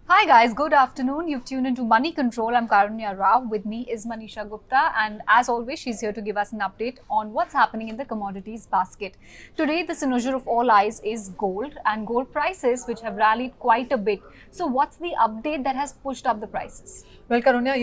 Hi guys, good afternoon. You've tuned into Moneycontrol. I'm Karunya. With me is Manisha Gupta, and as always, she's here to give us an update on what's happening in the commodities basket. Today, the cynosure of all eyes is gold and gold prices, which have rallied quite a bit. So, what's the update that has pushed up the prices? Well, Karunya,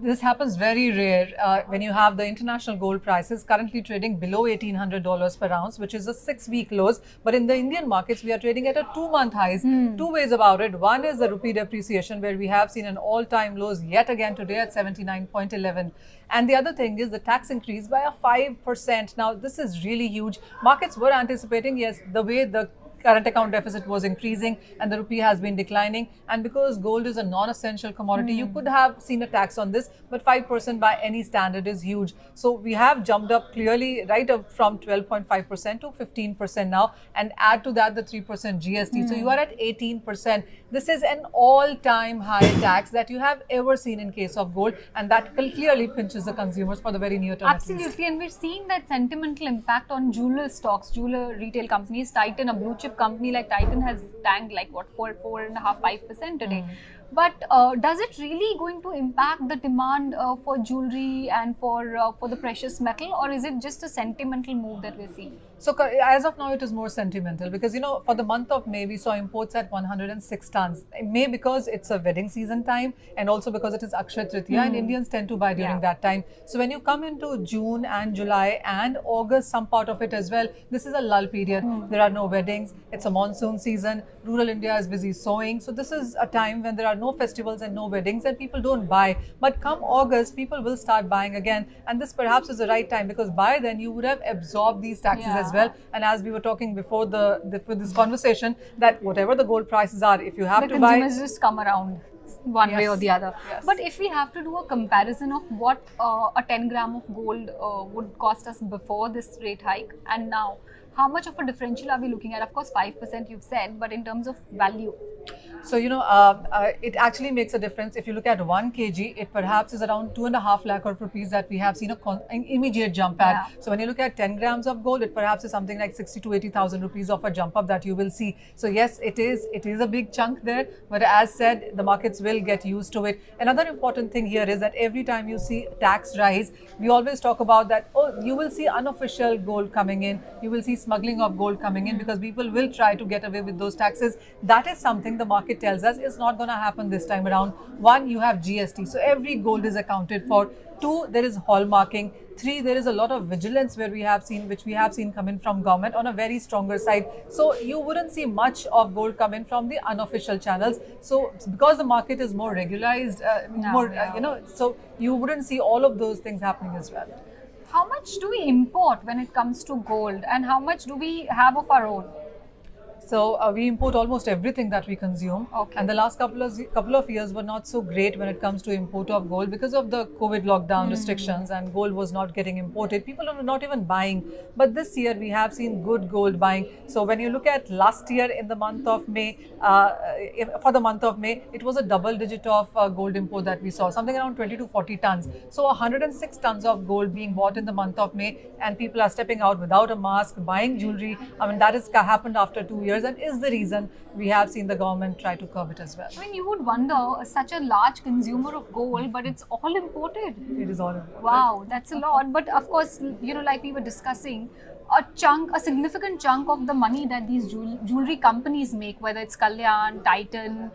this happens very rare when you have the international gold prices currently trading below $1,800 per ounce, which is a 6-week lows. But in the Indian markets, we are trading at a 2-month highs. Two ways about it. One is the rupee depreciation, where we have seen an all-time lows yet again today at 79.11. And the other thing is the tax increase by a 5%. Now, this is really huge. Markets were anticipating, yes, the way the current account deficit was increasing and the rupee has been declining, and because gold is a non-essential commodity, you could have seen a tax on this, but 5% by any standard is huge. So we have jumped up clearly right up from 12.5% to 15% now, and add to that the 3% GST. So you are at 18%. This is an all-time high tax that you have ever seen in case of gold, and that clearly pinches the consumers for the very near term. Absolutely, and we're seeing that sentimental impact on jeweler stocks, jeweler retail companies. Titan, a blue chip company like Titan, has tanked like what, 4.5% today. But does it really going to impact the demand for jewelry and for the precious metal, or is it just a sentimental move that we're seeing? So as of now, it is more sentimental because, for the month of May, we saw imports at 106 tons. May because it's a wedding season time, and also because it is Akshaya Tritiya and Indians tend to buy during that time. So when you come into June and July and August, some part of it as well, this is a lull period. There are no weddings. It's a monsoon season. Rural India is busy sowing. So this is a time when there are no festivals and no weddings and people don't buy. But come August, people will start buying again. And this perhaps is the right time because by then you would have absorbed these taxes as well. And as we were talking before this conversation, that whatever the gold prices are, if you have to buy, the consumers just come around one way or the other. But if we have to do a comparison of what a 10 gram of gold would cost us before this rate hike and now, how much of a differential are we looking at? Of course, 5% you've said, but in terms of value. So, it actually makes a difference. If you look at 1 kg, it perhaps is around 2.5 lakh of rupees that we have seen an immediate jump at. So when you look at 10 grams of gold, it perhaps is something like 60 to 80,000 rupees of a jump up that you will see. So yes, it is a big chunk there. But as said, the markets will get used to it. Another important thing here is that every time you see tax rise, we always talk about that, you will see unofficial gold coming in. You will see smuggling of gold coming in because people will try to get away with those taxes. That is something the market tells us is not going to happen this time around. One, you have GST, so every gold is accounted for. Two, there is hallmarking. Three, there is a lot of vigilance which we have seen coming from government on a very stronger side. So you wouldn't see much of gold coming from the unofficial channels. So because the market is more regularized, so you wouldn't see all of those things happening as well. How much do we import when it comes to gold, and how much do we have of our own? So we import almost everything that we consume, and the last couple of years were not so great when it comes to import of gold because of the COVID lockdown restrictions, and gold was not getting imported. People are not even buying. But this year we have seen good gold buying. So when you look at last year in the month of May, for the month of May, it was a double digit of gold import that we saw, something around 20 to 40 tons. So 106 tons of gold being bought in the month of May, and people are stepping out without a mask, buying jewelry. I mean, that has happened after 2 years. And is the reason we have seen the government try to curb it as well. I mean, you would wonder, such a large consumer of gold, but it's all imported. It is all imported. Wow, that's a lot. But of course, like we were discussing, a significant chunk of the money that these jewelry companies make, whether it's Kalyan, Titan,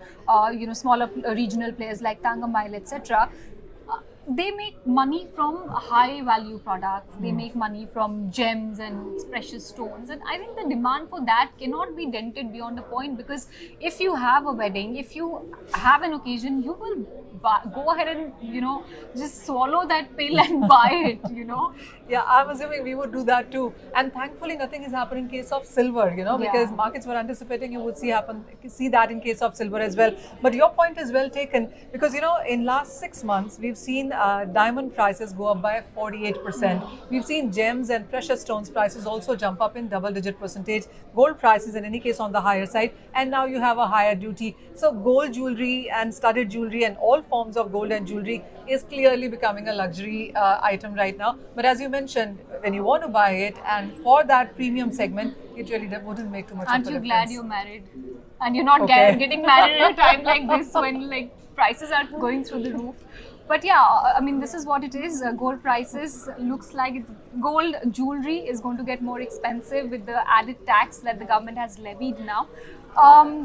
smaller regional players like Thangamile, etc., they make money from high value products. They make money from gems and precious stones, and I think the demand for that cannot be dented beyond a point, because if you have a wedding, if you have an occasion, you will go ahead and just swallow that pill and buy it. Yeah, I'm assuming we would do that too. And thankfully nothing has happened in case of silver, because markets were anticipating you would see that in case of silver as well. But your point is well taken, because in last 6 months we've seen diamond prices go up by 48%. We've seen gems and precious stones prices also jump up in double-digit percentage. Gold prices in any case on the higher side, and now you have a higher duty. So gold jewelry and studded jewelry and all forms of gold and jewelry is clearly becoming a luxury item right now. But as you mentioned, when you want to buy it and for that premium segment, it really wouldn't make too much of a difference. Aren't you glad you're married? and you're not Okay. getting married at a time like this when like prices are going through the roof. But yeah, I mean, this is what it is. Gold prices looks like gold jewelry is going to get more expensive with the added tax that the government has levied now.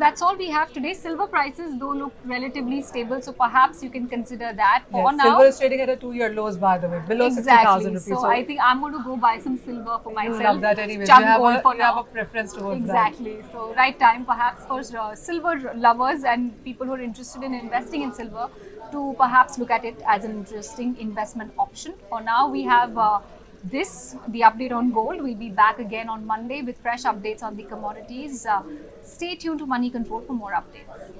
That's all we have today. Silver prices though look relatively stable, so perhaps you can consider that for Yes, now. silver is trading at a 2-year lows, by the way, below 60,000 rupees. So I think I'm going to go buy some silver for myself. You love that anyways. Chunk You have, gold for you have now. a preference towards Exactly. So right time perhaps for silver lovers and people who are interested in investing in silver to perhaps look at it as an interesting investment option. For now, we have the update on gold. We'll be back again on Monday with fresh updates on the commodities. Stay tuned to Money Control for more updates.